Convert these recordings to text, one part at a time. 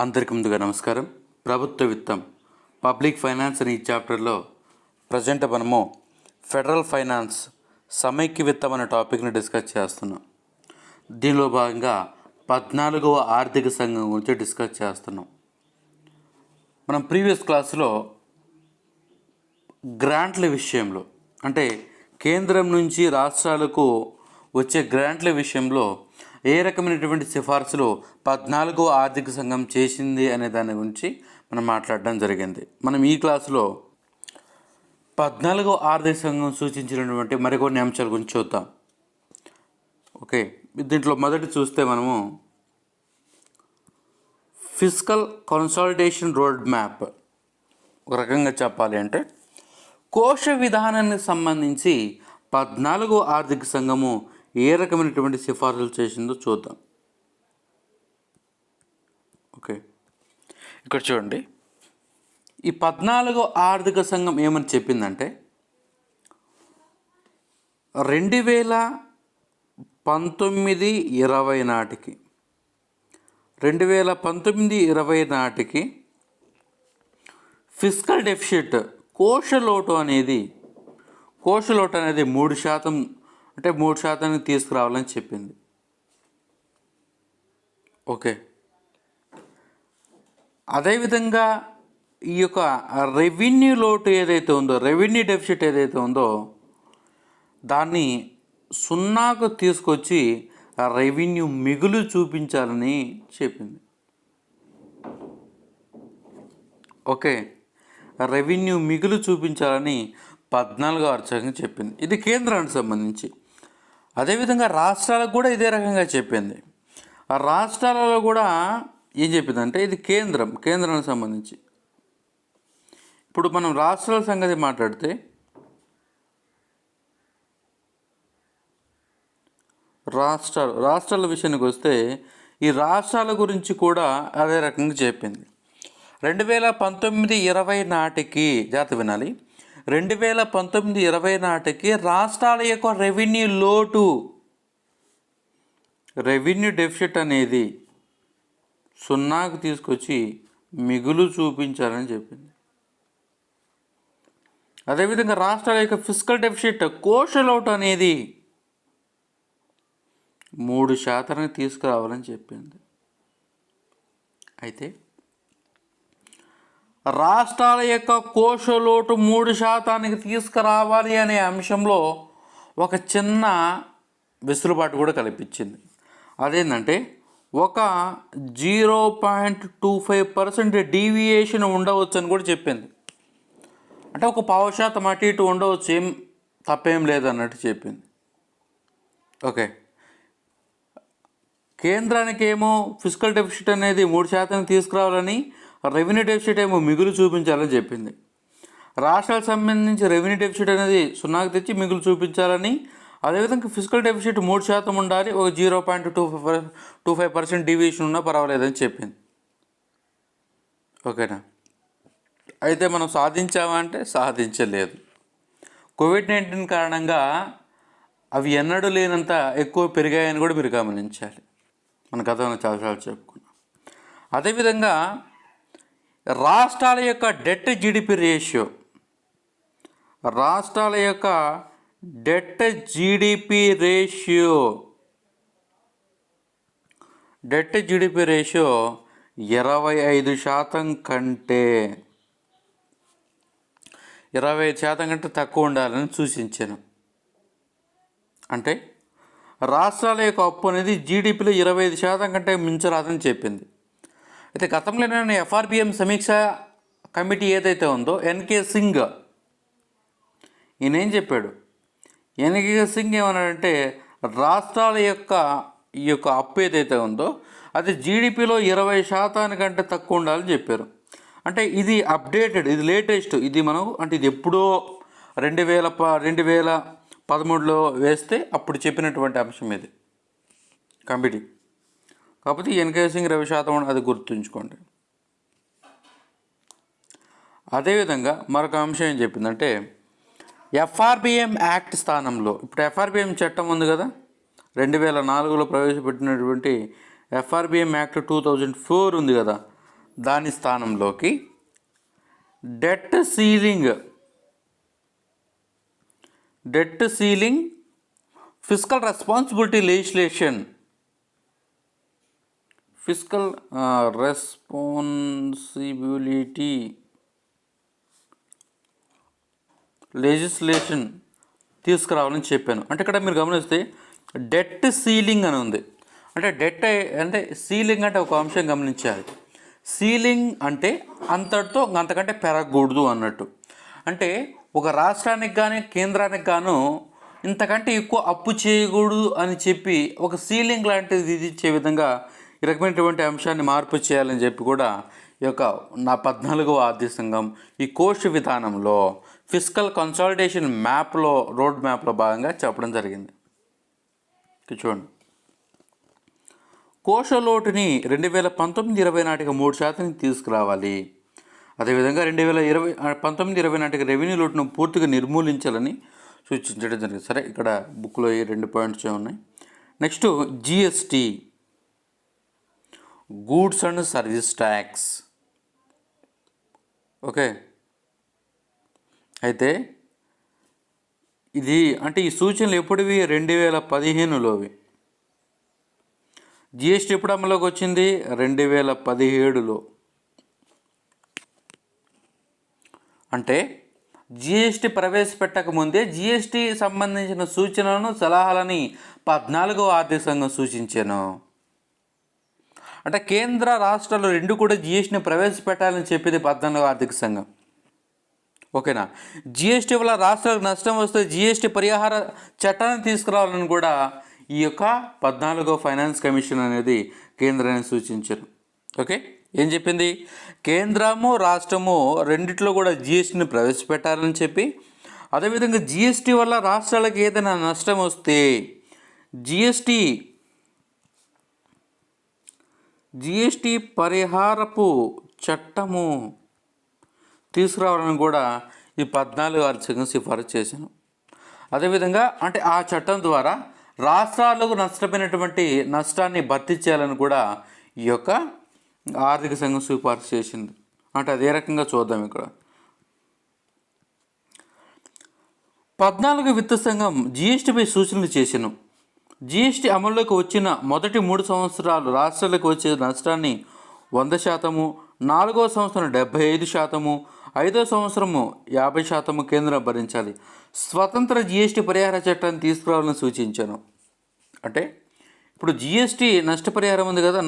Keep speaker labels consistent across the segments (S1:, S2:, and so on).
S1: అందరికీ ముందుగా నమస్కారం. ప్రభుత్వ విత్తం పబ్లిక్ ఫైనాన్స్ అనే ఈ చాప్టర్లో ప్రజెంట్ మనము ఫెడరల్ ఫైనాన్స్ సమైక్య విత్తం అనే టాపిక్ని డిస్కస్ చేస్తున్నాం. దీనిలో భాగంగా 14వ ఆర్థిక సంఘం గురించి డిస్కస్ చేస్తున్నాం. మనం ప్రీవియస్ క్లాసులో గ్రాంట్ల విషయంలో అంటే కేంద్రం నుంచి రాష్ట్రాలకు వచ్చే గ్రాంట్ల విషయంలో ఏ రకమైనటువంటి సిఫార్సులు 14వ ఆర్థిక సంఘం చేసింది అనే దాని గురించి మనం మాట్లాడడం జరిగింది. మనం ఈ క్లాసులో 14వ ఆర్థిక సంఘం సూచించినటువంటి మరికొన్ని అంశాల గురించి చూద్దాం. ఓకే, దీంట్లో మొదటి చూస్తే మనము ఫిస్కల్ కన్సాలిడేషన్ రోడ్ మ్యాప్. ఒక రకంగా చెప్పాలి అంటే కోశ విధానానికి సంబంధించి 14వ ఆర్థిక సంఘము ఏ రకమైనటువంటి సిఫార్సులు చేసిందో చూద్దాం. ఓకే, ఇక్కడ చూడండి, ఈ 14వ ఆర్థిక సంఘం ఏమని చెప్పిందంటే 2019-20 నాటికి 2019-20 నాటికి ఫిస్కల్ డెఫిసిట్ కోశ లోటు అనేది 3% అంటే 3% తీసుకురావాలని చెప్పింది. ఓకే, అదేవిధంగా ఈ యొక్క రెవెన్యూ లోటు ఏదైతే ఉందో, రెవెన్యూ డెఫిసిట్ ఏదైతే ఉందో దాన్ని 0కు తీసుకొచ్చి రెవెన్యూ మిగులు చూపించాలని చెప్పింది. ఓకే, రెవెన్యూ మిగులు చూపించాలని 14వ ఆర్థిక సంఘం చెప్పింది. ఇది కేంద్రానికి సంబంధించి. అదేవిధంగా రాష్ట్రాలకు కూడా ఇదే రకంగా చెప్పింది. ఆ రాష్ట్రాలలో కూడా ఏం చెప్పిందంటే ఇది కేంద్రానికి సంబంధించి. ఇప్పుడు మనం రాష్ట్రాల సంగతి మాట్లాడితే రాష్ట్రాల విషయానికి వస్తే ఈ రాష్ట్రాల గురించి కూడా అదే రకంగా చెప్పింది. 2019-20 నాటికి జాగ్రత్త వినాలి, 2019-20 నాటికి రాష్ట్రాల యొక్క రెవెన్యూ లోటు, రెవెన్యూ డెఫిసిట్ అనేది 0కు తీసుకొచ్చి మిగులు చూపించాలని చెప్పింది. అదేవిధంగా రాష్ట్రాల యొక్క ఫిస్కల్ డెఫిసిట్ కోశ లోటు అనేది 3% తీసుకురావాలని చెప్పింది. అయితే రాష్ట్రాల యొక్క కోశ లోటు 3% తీసుకురావాలి అనే అంశంలో ఒక చిన్న వెసులుబాటు కూడా కల్పించింది. అదేంటంటే ఒక 0.25% డీవియేషన్ ఉండవచ్చు అని కూడా చెప్పింది. అంటే ఒక 0.5% అటు ఇటు ఉండవచ్చు, ఏం తప్పేం లేదన్నట్టు చెప్పింది. ఓకే, కేంద్రానికి ఏమో ఫిస్కల్ డెఫిసిట్ అనేది 3% తీసుకురావాలని, రెవెన్యూ డెఫిసిట్ ఏమో మిగులు చూపించాలని చెప్పింది. రాష్ట్రాలకు సంబంధించి రెవెన్యూ డెఫిసిట్ అనేది 0కు తెచ్చి మిగులు చూపించాలని, అదేవిధంగా ఫిస్కల్ డెఫిసిట్ 3% ఉండాలి, ఒక 0.25% డీవియేషన్ ఉన్నా పర్వాలేదని చెప్పింది. ఓకేనా? అయితే మనం సాధించామంటే సాధించలేదు. కోవిడ్-19 కారణంగా అవి ఎన్నడూ లేనంత ఎక్కువ పెరిగాయని కూడా మీరు గమనించాలి. మన గతంలో చాలాసార్లు చెప్పుకున్నాం. అదేవిధంగా రాష్ట్రాల యొక్క డెట్ జీడిపి రేషియో, రాష్ట్రాల యొక్క డెట్ జీడిపి రేషియో 25% కంటే 25% కంటే తక్కువ ఉండాలని సూచించాను. అంటే రాష్ట్రాల యొక్క అప్పు అనేది జీడిపిలో 25% కంటే మించరాదని చెప్పింది. అయితే గతంలో నేను ఎఫ్ఆర్బిఎం సమీక్ష కమిటీ ఏదైతే ఉందో ఎన్కే సింగ్ ఈయన ఏం చెప్పాడు, ఎన్కే సింగ్ ఏమన్నాడంటే రాష్ట్రాల యొక్క ఈ యొక్క అప్పు ఏదైతే ఉందో అది జీడిపిలో 20% కంటే తక్కువ ఉండాలని చెప్పారు. అంటే ఇది అప్డేటెడ్, ఇది లేటెస్ట్, ఇది మనం అంటే ఇది ఎప్పుడో 2013లో వేస్తే అప్పుడు చెప్పినటువంటి అంశం ఇది కమిటీ. కాకపోతే ఎన్కే సింగ్ 20% అది గుర్తుంచుకోండి. అదేవిధంగా మరొక అంశం ఏం చెప్పిందంటే ఎఫ్ఆర్బిఎం యాక్ట్ స్థానంలో, ఇప్పుడు ఎఫ్ఆర్బిఎం చట్టం ఉంది కదా, 2004లో ప్రవేశపెట్టినటువంటి ఎఫ్ఆర్బిఎం యాక్ట్ 2004 ఉంది కదా, దాని స్థానంలోకి debt ceiling fiscal responsibility legislation తీసుకురావాలని చెప్పాను. అంటే ఇక్కడ మీరు గమనిస్తే డెట్ సీలింగ్ అని ఉంది. అంటే డెట్ అంటే సీలింగ్ అంటే ఒక అంశం గమనించాలి. సీలింగ్ అంటే అంతకంటే పెరగకూడదు అన్నట్టు. అంటే ఒక రాష్ట్రానికి కానీ కేంద్రానికి గాను ఇంతకంటే ఎక్కువ అప్పు చేయకూడదు అని చెప్పి ఒక సీలింగ్ లాంటిది విధించే విధంగా ఈ రకమైనటువంటి అంశాన్ని మార్పు చేయాలని చెప్పి కూడా ఈ యొక్క 14వ ఆర్థిక సంఘం ఈ కోశ విధానంలో ఫిస్కల్ కన్సాలిడేషన్ రోడ్ మ్యాప్లో భాగంగా చెప్పడం జరిగింది. చూడండి, కోశ లోటుని 2019-20 నాటికి 3% తీసుకురావాలి. అదేవిధంగా 2019-20 నాటికి రెవెన్యూ లోటును పూర్తిగా నిర్మూలించాలని సూచించడం జరిగింది. సరే, ఇక్కడ బుక్లో ఈ 2 పాయింట్స్ ఉన్నాయి. Next GST, goods and service tax. Okay, అయితే ఈ సూచనలు ఎప్పుడువి? 2015లోవి. జిఎస్టీ ఎప్పుడు అమల్లోకి వచ్చింది? 2017లో. అంటే జిఎస్టీ ప్రవేశపెట్టక ముందే జిఎస్టీ సంబంధించిన సూచనలను సలహాలని 14వ ఆర్థిక సంఘం సూచించాను. అంటే కేంద్ర రాష్ట్రాలు రెండు కూడా జిఎస్టీని ప్రవేశపెట్టాలని చెప్పింది 14వ ఆర్థిక సంఘం. ఓకేనా? జిఎస్టీ వల్ల రాష్ట్రాలకు నష్టం వస్తే జిఎస్టీ పరిహార చట్టాన్ని తీసుకురావాలని కూడా ఈ యొక్క 14వ ఫైనాన్స్ కమిషన్ అనేది కేంద్రాన్ని సూచించారు. ఓకే, ఏం చెప్పింది? కేంద్రము రాష్ట్రము రెండిట్లో కూడా జిఎస్టీని ప్రవేశపెట్టాలని చెప్పి, అదేవిధంగా జిఎస్టీ వల్ల రాష్ట్రాలకు ఏదైనా నష్టం వస్తే జిఎస్టీ పరిహారపు చట్టము తీసుకురావాలని కూడా ఈ 14వ ఆర్థిక సంఘం సిఫారసు చేశాను. అదేవిధంగా ఆ చట్టం ద్వారా రాష్ట్రాలకు నష్టపోయినటువంటి నష్టాన్ని భర్తీ చేయాలని కూడా ఈ యొక్క ఆర్థిక సంఘం సిఫారసు చేసింది. అదే రకంగా చూద్దాం. ఇక్కడ 14వ విత్త సంఘం జిఎస్టీపై సూచనలు చేశాను. జిఎస్టీ అమల్లోకి వచ్చిన మొదటి 3 సంవత్సరాలు రాష్ట్రాలకు వచ్చే నష్టాన్ని 100%, 4వ సంవత్సరం 75%, 5వ సంవత్సరము 50% కేంద్రం భరించాలి. స్వతంత్ర జిఎస్టీ పరిహార చట్టాన్ని తీసుకురావాలని సూచించాను. అంటే ఇప్పుడు జిఎస్టీ నష్టపరిహారం ఉంది కదా,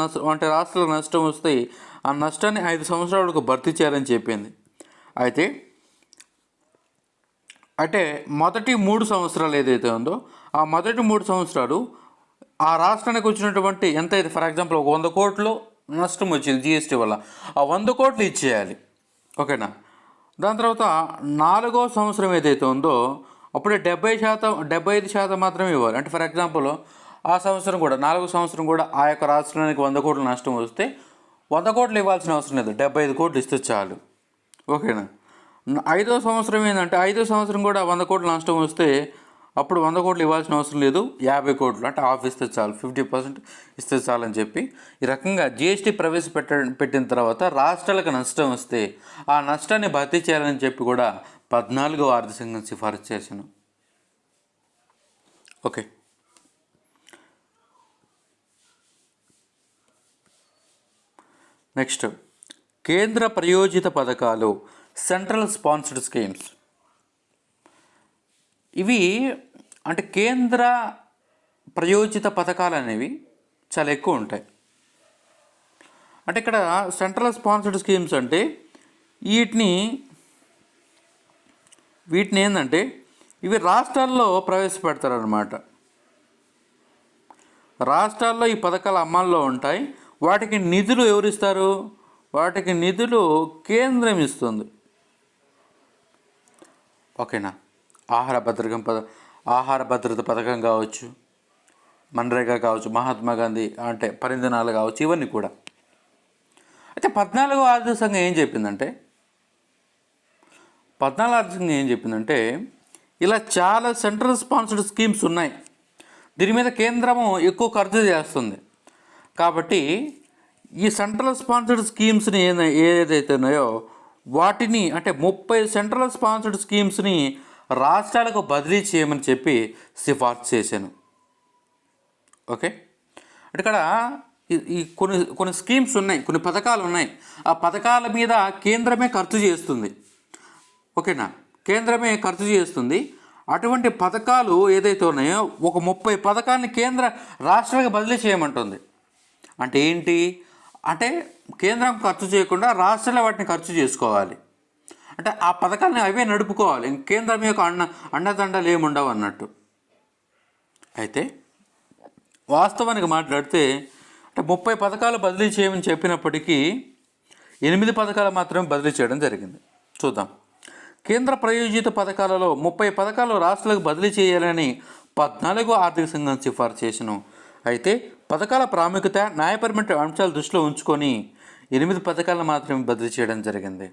S1: రాష్ట్రాలకు నష్టం వస్తే ఆ నష్టాన్ని 5 సంవత్సరాలకు భర్తీ చేయాలని చెప్పింది. అయితే మొదటి 3 సంవత్సరాలు ఏదైతే ఉందో ఆ మొదటి 3 సంవత్సరాలు ఆ రాష్ట్రానికి వచ్చినటువంటి ఎంత అయితే, ఫర్ ఎగ్జాంపుల్ 100 కోట్లు నష్టం వచ్చింది జిఎస్టీ వల్ల, ఆ 100 కోట్లు ఇచ్చేయాలి. ఓకేనా? దాని తర్వాత 4వ సంవత్సరం ఏదైతే ఉందో అప్పుడే 75% మాత్రమే ఇవ్వాలి. అంటే ఫర్ ఎగ్జాంపుల్ ఆ సంవత్సరం కూడా 4వ సంవత్సరం కూడా ఆ యొక్క రాష్ట్రానికి 100 కోట్లు నష్టం వస్తే 100 కోట్లు ఇవ్వాల్సిన అవసరం లేదు, 75 కోట్లు ఇస్తే చాలు. ఓకేనా? 5వ సంవత్సరం ఏంటంటే 5వ సంవత్సరం కూడా 100 కోట్లు నష్టం వస్తే అప్పుడు 100 కోట్లు ఇవ్వాల్సిన అవసరం లేదు, 50 కోట్లు అంటే హాఫ్ ఇస్తే చాలు, 50% ఇస్తే చాలు అని చెప్పి ఈ రకంగా జిఎస్టీ పెట్టిన తర్వాత రాష్ట్రాలకు నష్టం వస్తే ఆ నష్టాన్ని భర్తీ చేయాలని చెప్పి కూడా 14వ ఆర్థిక సంఘం సిఫారసు చేశాను. ఓకే, నెక్స్ట్ కేంద్ర ప్రయోజిత పథకాలు, సెంట్రల్ స్పాన్సర్డ్ స్కీమ్స్. ఇవి కేంద్ర ప్రయోజిత పథకాలు అనేవి చాలా ఎక్కువ ఉంటాయి. ఇక్కడ సెంట్రల్ స్పాన్సర్డ్ స్కీమ్స్ అంటే వీటిని ఏంటంటే ఇవి రాష్ట్రాల్లో ప్రవేశపెడతారనమాట. రాష్ట్రాల్లో ఈ పథకాలు అమల్లో ఉంటాయి. వాటికి నిధులు ఎవరిస్తారు? వాటికి నిధులు కేంద్రం ఇస్తుంది. ఓకేనా? ఆహార భద్రత పథకం కావచ్చు, మన్రేగా కావచ్చు, మహాత్మా గాంధీ పరిధినాలు కావచ్చు, ఇవన్నీ కూడా. అయితే 14వ ఆర్థిక సంఘం ఏం చెప్పిందంటే 14వ ఆర్థిక సంఘం ఏం చెప్పిందంటే ఇలా చాలా సెంట్రల్ స్పాన్సర్డ్ స్కీమ్స్ ఉన్నాయి, దీని మీద కేంద్రము ఎక్కువ ఖర్చు చేస్తుంది. కాబట్టి ఈ సెంట్రల్ స్పాన్సర్డ్ స్కీమ్స్ని ఏదైతే ఉన్నాయో వాటిని అంటే 30 సెంట్రల్ స్పాన్సర్డ్ స్కీమ్స్ని రాష్ట్రాలకు బదిలీ చేయమని చెప్పి సిఫార్సు చేశాను. ఓకే, అంటే ఇక్కడ ఈ కొన్ని స్కీమ్స్ ఉన్నాయి, కొన్ని పథకాలు ఉన్నాయి. ఆ పథకాల మీద కేంద్రమే ఖర్చు చేస్తుంది. ఓకేనా, కేంద్రమే ఖర్చు చేస్తుంది. అటువంటి పథకాలు ఏదైతే ఉన్నాయో ఒక 30 పథకాన్ని కేంద్ర రాష్ట్రాలకు బదిలీ చేయమంటుంది. అంటే ఏంటి అంటే కేంద్రం ఖర్చు చేయకుండా రాష్ట్రాలు వాటిని ఖర్చు చేసుకోవాలి. అంటే ఆ పథకాన్ని అవే నడుపుకోవాలి. కేంద్రం యొక్క అండదండలు ఏముండవు అన్నట్టు. అయితే వాస్తవానికి మాట్లాడితే అంటే 30 పథకాలు బదిలీ చేయమని చెప్పినప్పటికీ 8 పథకాలు మాత్రమే బదిలీ చేయడం జరిగింది. చూద్దాం. కేంద్ర ప్రాయోజిత పథకాలలో 30 పథకాలు రాష్ట్రాలకు బదిలీ చేయాలని 14వ ఆర్థిక సంఘం సిఫార్సు చేసిన. అయితే పథకాల ప్రాముఖ్యత, న్యాయపరమైన అంశాలు దృష్టిలో ఉంచుకొని 8 పథకాలను మాత్రమే బదిలీ చేయడం జరిగింది.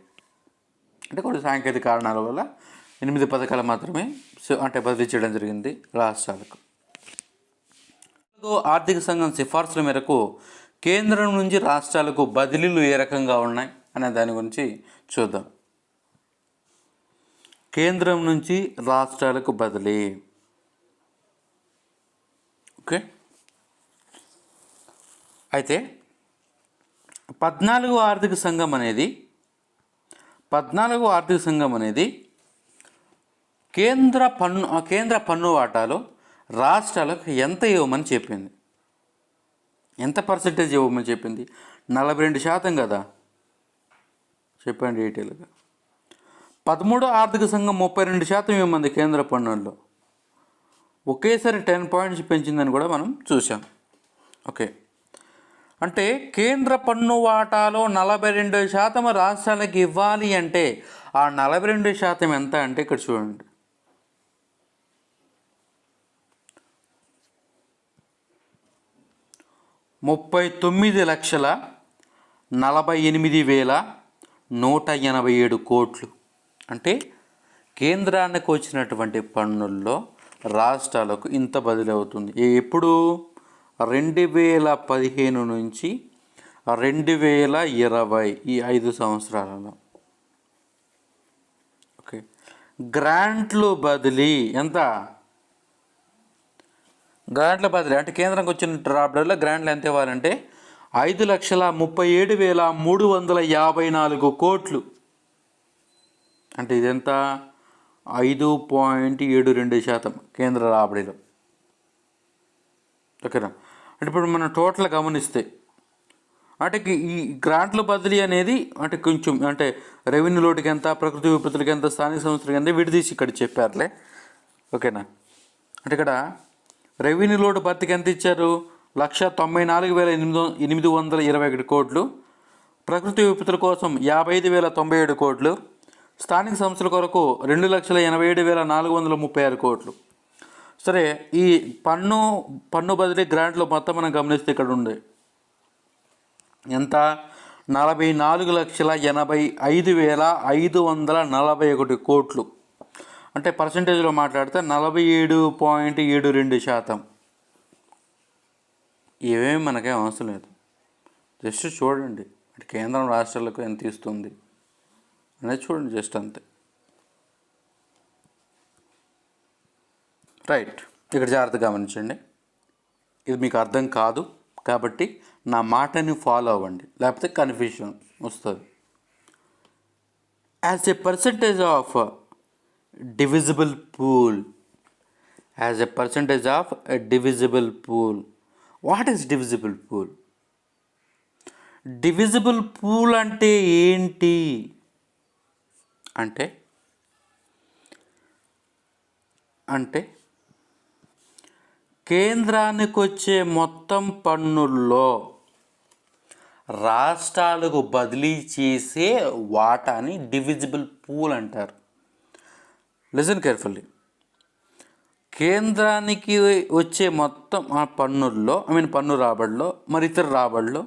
S1: అంటే కొన్ని సాంకేతిక కారణాల వల్ల 8 పథకాలు మాత్రమే అంటే బదిలీ చేయడం జరిగింది రాష్ట్రాలకు. ఆర్థిక సంఘం సిఫార్సుల మేరకు కేంద్రం నుంచి రాష్ట్రాలకు బదిలీలు ఏ రకంగా ఉన్నాయి అనే దాని గురించి చూద్దాం. కేంద్రం నుంచి రాష్ట్రాలకు బదిలీ. ఓకే, అయితే 14వ ఆర్థిక సంఘం అనేది కేంద్ర పన్ను వాటాలు రాష్ట్రాలకు ఎంత ఇవ్వమని చెప్పింది. ఎంత పర్సెంటేజ్ ఇవ్వమని చెప్పింది? 42% కదా, చెప్పండి డీటెయిల్గా. 13వ ఆర్థిక సంఘం 32% ఇవ్వమంది కేంద్ర పన్నుల్లో. ఒకేసారి 10 పాయింట్స్ పెంచిందని కూడా మనం చూసాం. ఓకే, అంటే కేంద్ర పన్ను వాటాలో 42% రాష్ట్రాలకు ఇవ్వాలి. అంటే ఆ 42% ఎంత అంటే ఇక్కడ చూడండి, 39,48,187 కోట్లు. అంటే కేంద్రానికి వచ్చినటువంటి పన్నుల్లో రాష్ట్రాలకు ఇంత బదిలీ అవుతుంది. ఎప్పుడు 2015 నుంచి 2020 ఈ 5 సంవత్సరాలలో. ఓకే, గ్రాంట్లు బదిలీ ఎంత? గ్రాంట్ల బదిలీ అంటే కేంద్రంకి వచ్చిన రాబడిలో గ్రాంట్లు ఎంత ఇవ్వాలంటే 5,37,354 కోట్లు. అంటే ఇదెంత? 5.72% కేంద్ర రాబడిలో. ఓకేనా, అంటే ఇప్పుడు మనం టోటల్ గమనిస్తే అంటే ఈ గ్రాంట్ల బదిలీ అనేది అంటే కొంచెం అంటే రెవెన్యూ లోటుకి ఎంత, ప్రకృతి విపత్తులకి ఎంత, స్థానిక సంస్థలకి ఎంత విడదీసి ఇక్కడ చెప్పారులే. ఓకేనా, అంటే ఇక్కడ రెవెన్యూ లోటు భర్తీకి ఎంత ఇచ్చారు? 194,821 కోట్లు. ప్రకృతి విపత్తుల కోసం 55,097 కోట్లు. స్థానిక సంస్థల కొరకు 2,87,436 కోట్లు. సరే, ఈ పన్ను బదిలీ గ్రాంట్లో మొత్తం మనం గమనిస్తే ఇక్కడ ఉంది ఎంత? 44,85,541 కోట్లు. అంటే పర్సంటేజ్లో మాట్లాడితే 47.72%. ఇవేమి మనకేం అవసరం లేదు, జస్ట్ చూడండి అంటే కేంద్రం రాష్ట్రాలకు ఎంత ఇస్తుంది అనేది చూడండి, జస్ట్ అంతే. రైట్, ఇక్కడ జాగ్రత్తగా గమనించండి. ఇది మీకు అర్థం కాదు కాబట్టి నా మాటని ఫాలో అవ్వండి, లేకపోతే కన్ఫ్యూషన్ వస్తుంది. As a percentage of divisible pool, as a percentage of a divisible pool. What is divisible pool? Divisible pool అంటే ఏంటి అంటే కేంద్రానికి వచ్చే మొత్తం పన్నుల్లో రాష్ట్రాలకు బదిలీ చేసే వాటాని డివిజిబుల్ పూల్ అంటారు. Listen carefully. కేంద్రానికి వచ్చే మొత్తం ఆ పన్నుల్లో పన్ను రాబడిలో మరి ఇతర రాబడిలో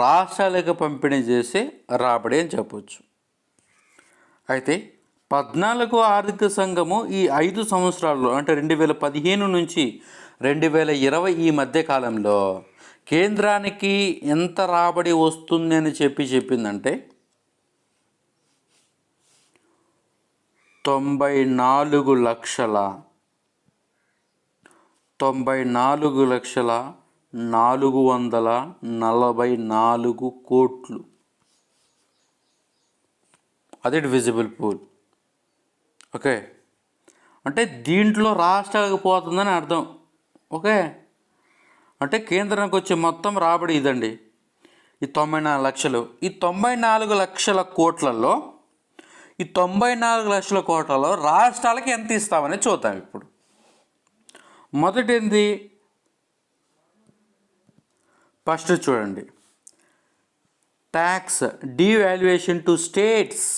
S1: రాష్ట్రాలకు పంపిణీ చేసే రాబడి అని చెప్పవచ్చు. అయితే 14వ ఆర్థిక సంఘము ఈ 5 సంవత్సరాల్లో అంటే 2015 నుంచి 2020 ఈ మధ్య కాలంలో కేంద్రానికి ఎంత రాబడి వస్తుంది అని చెప్పిందంటే 94,444 కోట్లు. అదే విజిబుల్ పూల్. ఓకే, అంటే దీంట్లో రాష్ట్రాలకు పోతుందని అర్థం. ఓకే, అంటే కేంద్రానికి వచ్చే మొత్తం రాబడి ఇదండి, ఈ 94 లక్షలు. ఈ 94 లక్షల కోట్లలో ఈ 94 లక్షల కోట్లలో రాష్ట్రాలకి ఎంత ఇస్తామని చూద్దాం. ఇప్పుడు మొదటి ఏంది, ఫస్ట్ చూడండి, tax devaluation to states.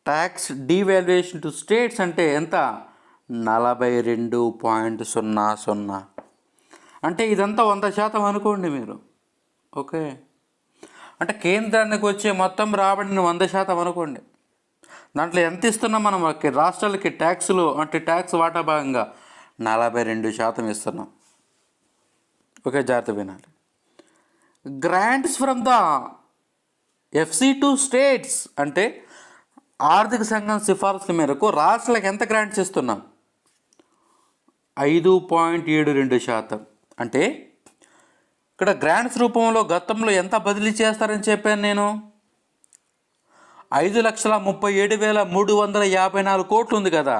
S1: Tax devaluation to states అంటే ఎంత? 42.00. అంటే ఇదంతా 100% అనుకోండి మీరు. ఓకే, అంటే కేంద్రానికి వచ్చే మొత్తం రాబడిని 100% అనుకోండి. దాంట్లో ఎంత ఇస్తున్నాం మనం రాష్ట్రాలకి ట్యాక్స్లు, అంటే ట్యాక్స్ వాటా భాగంగా 42% ఇస్తున్నాం. ఓకే, జాగ్రత్త వినాలి. Grants from the FC to states అంటే ఆర్థిక సంఘం సిఫార్సుల మేరకు రాష్ట్రాలకు ఎంత గ్రాంట్స్ ఇస్తున్నాం? 5.72%. అంటే ఇక్కడ గ్రాంట్స్ రూపంలో గతంలో ఎంత బదిలీ చేస్తారని చెప్పాను నేను? 5,37,354 కోట్లు ఉంది కదా.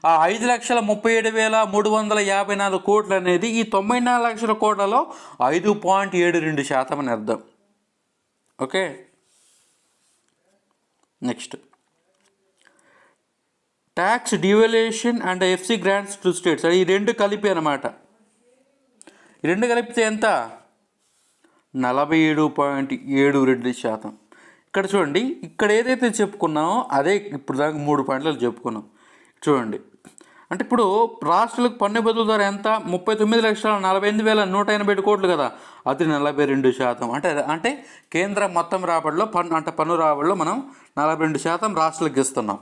S1: ఆ 5,37,354 కోట్లు అనేది ఈ 94 లక్షల కోట్లలో 5.72% అని అర్థం. Okay, next, tax devaluation and FC grants to states. ఈ రెండు కలిపి అనమాట. ఈ రెండు కలిపితే ఎంత? 47.72%. ఇక్కడ చూడండి, ఇక్కడ ఏదైతే చెప్పుకున్నామో అదే ఇప్పుడు దాకా 3 పాయింట్లు చెప్పుకున్నాం. చూడండి, అంటే ఇప్పుడు రాష్ట్రాలకు పన్ను బదులు ధర ఎంత? 39,48,187 కోట్లు కదా, అది 42%. అంటే కేంద్ర మొత్తం రాబడిలో పన్ను రాబడిలో మనం 42% రాష్ట్రాలకు ఇస్తున్నాం.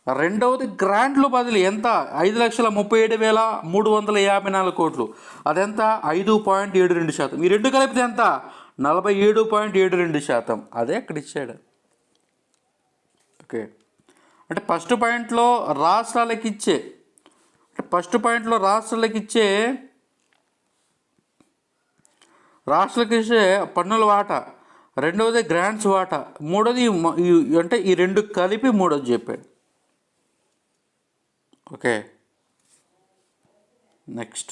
S1: రెండవది గ్రాంట్లు బదిలీ ఎంత? 5,37,354 కోట్లు, అదెంత? 5.72%. ఈ రెండు కలిపితే ఎంత? 47.72%. అదే అక్కడ ఇచ్చాడు. ఓకే, అంటే ఫస్ట్ పాయింట్లో రాష్ట్రాలకు ఇచ్చే పన్నుల వాటా, రెండవది గ్రాంట్స్ వాటా, మూడోది అంటే ఈ రెండు కలిపి మూడోది చెప్పాడు. Okay, next,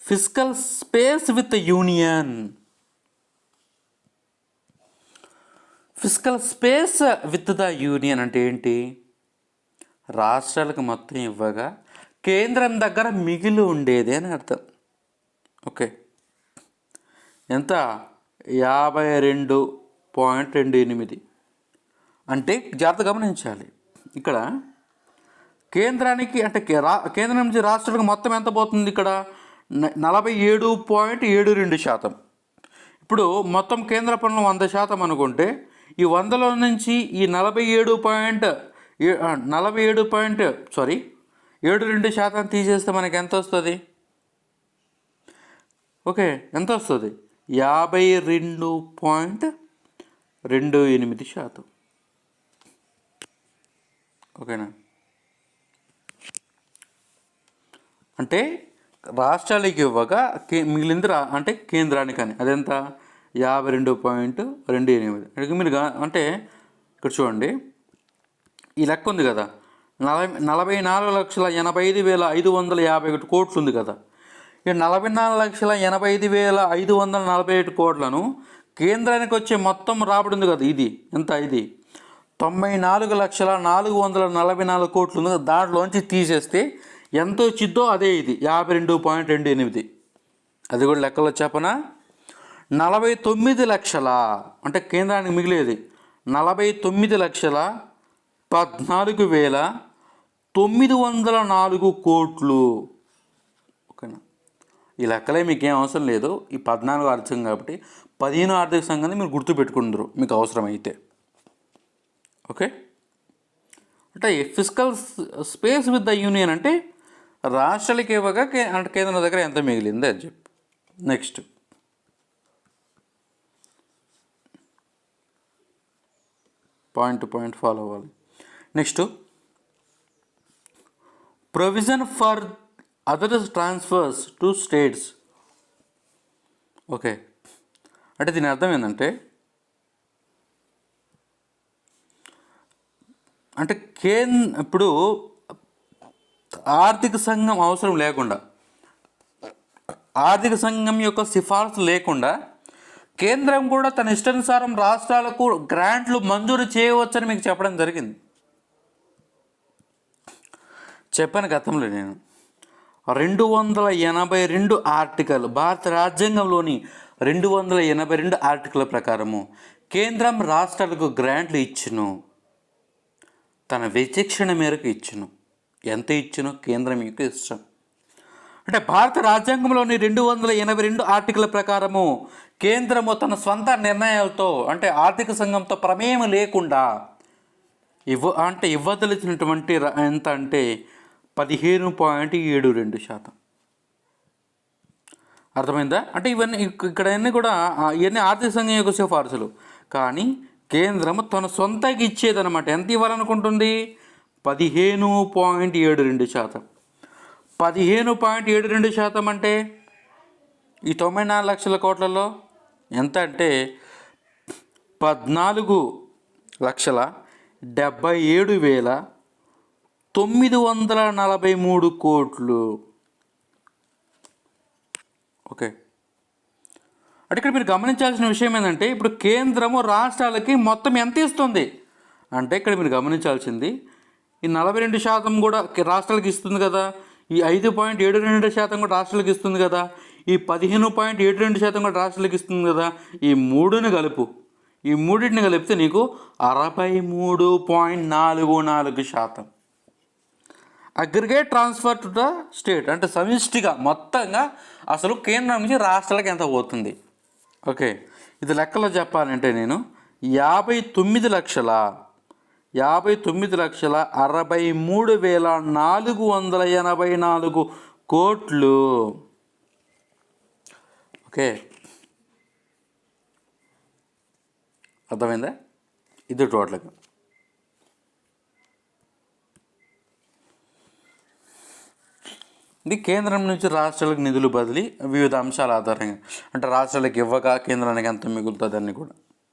S1: fiscal space with union. Fiscal space with the union అంటే ఏంటి? రాష్ట్రాలకు మొత్తం ఇవ్వగా కేంద్రం దగ్గర మిగిలి ఉండేది అని అర్థం. ఓకే, ఎంత? 52.28. అంటే జాగ్రత్త గమనించాలి, ఇక్కడ కేంద్రానికి అంటే కేంద్రం నుంచి రాష్ట్రాలకు మొత్తం ఎంత పోతుంది? ఇక్కడ 47.72%. ఇప్పుడు మొత్తం కేంద్ర పన్ను 100% అనుకుంటే ఈ 100లో నుంచి ఈ 47.72% తీసేస్తే మనకి ఎంత వస్తుంది? ఓకే, ఎంత వస్తుంది? 52.28%. ఓకేనా? అంటే రాష్ట్రాలకి ఇవ్వగా మిగిలింది అంటే కేంద్రానికి అని, అదెంత? 52.28. అంటే మీరు అంటే ఇక్కడ చూడండి, ఈ లెక్క ఉంది కదా, 44,85,551 కోట్లు ఉంది కదా. ఈ 44,85,547 కోట్లను కేంద్రానికి వచ్చే మొత్తం రాబడి ఉంది కదా, ఇది ఎంత? ఇది 94,444 కోట్లు ఉంది. దాంట్లోంచి తీసేస్తే ఎంత వచ్చిద్దో అదే ఇది 52.28. అది కూడా లెక్కలో చెప్పనా? 49 లక్షల అంటే కేంద్రానికి మిగిలేది 49,14,904 కోట్లు. ఓకేనా? ఈ లెక్కలే మీకేం అవసరం లేదు, ఈ 14 ఆర్థిక సంఘం కాబట్టి 15 ఆర్థిక సంఘాన్ని మీరు గుర్తుపెట్టుకుందరు మీకు అవసరమైతే. ఓకే, అంటే fiscal space with the union అంటే రాష్ట్రాలకి ఇవ్వగా అంటే కేంద్రం దగ్గర ఎంత మిగిలింది అని చెప్పు. Next point to point follow అవ్వాలి. Next provision for other transfers to states. Okay, అంటే దీని అర్థం ఏంటంటే ఇప్పుడు ఆర్థిక సంఘం అవసరం లేకుండా, ఆర్థిక సంఘం యొక్క సిఫార్సు లేకుండా కేంద్రం కూడా తన ఇష్టానుసారం రాష్ట్రాలకు గ్రాంట్లు మంజూరు చేయవచ్చని మీకు చెప్పడం జరిగింది. చెప్పాను గతంలో నేను. 282 ఆర్టికల్, భారత రాజ్యాంగంలోని 282 ఆర్టికల్ ప్రకారము కేంద్రం రాష్ట్రాలకు గ్రాంట్లు ఇచ్చును, తన విచక్షణ మేరకు ఇచ్చును. ఎంత ఇచ్చును కేంద్రం యొక్క ఇష్టం. అంటే భారత రాజ్యాంగంలోని 282 ఆర్టికల్ ప్రకారము కేంద్రము తన స్వంత నిర్ణయాలతో, అంటే ఆర్థిక సంఘంతో ప్రమేయం లేకుండా ఇవ్వదలిచినటువంటి ఎంత అంటే 15.72%. అర్థమైందా? అంటే ఇవన్నీ కూడా ఇవన్నీ ఆర్థిక సంఘం యొక్క సిఫార్సులు. కానీ కేంద్రం తన సొంతకి ఇచ్చేదన్నమాట. ఎంత ఇవ్వాలనుకుంటుంది? 15.72%. 15.72% అంటే ఈ 94 లక్షల కోట్లలో ఎంత అంటే 14,77,943 కోట్లు. ఓకే, అంటే ఇక్కడ మీరు గమనించాల్సిన విషయం ఏంటంటే ఇప్పుడు కేంద్రము రాష్ట్రాలకి మొత్తం ఎంత ఇస్తుంది అంటే ఇక్కడ మీరు గమనించాల్సింది ఈ 42% కూడా రాష్ట్రాలకు ఇస్తుంది కదా, ఈ 5.72% కూడా రాష్ట్రాలకు ఇస్తుంది కదా, ఈ 15.72% కూడా రాష్ట్రాలకు ఇస్తుంది కదా. ఈ మూడింటిని కలిపితే నీకు 63.44%. Aggregate transfer to the state అంటే సమిష్టిగా మొత్తంగా అసలు కేంద్రం నుంచి రాష్ట్రాలకు ఎంత పోతుంది. ఓకే, ఇది లెక్కలో చెప్పాలంటే నేను 59,63,484 కోట్లు. ఓకే, అర్థమైందా? ఇది టోటల్గా. ఇది కేంద్రం నుంచి రాష్ట్రాలకు నిధులు బదిలీ వివిధ అంశాల ఆధారంగా, అంటే రాష్ట్రాలకు ఇవ్వగా కేంద్రానికి ఎంత మిగులుతుంది అన్నీ కూడా.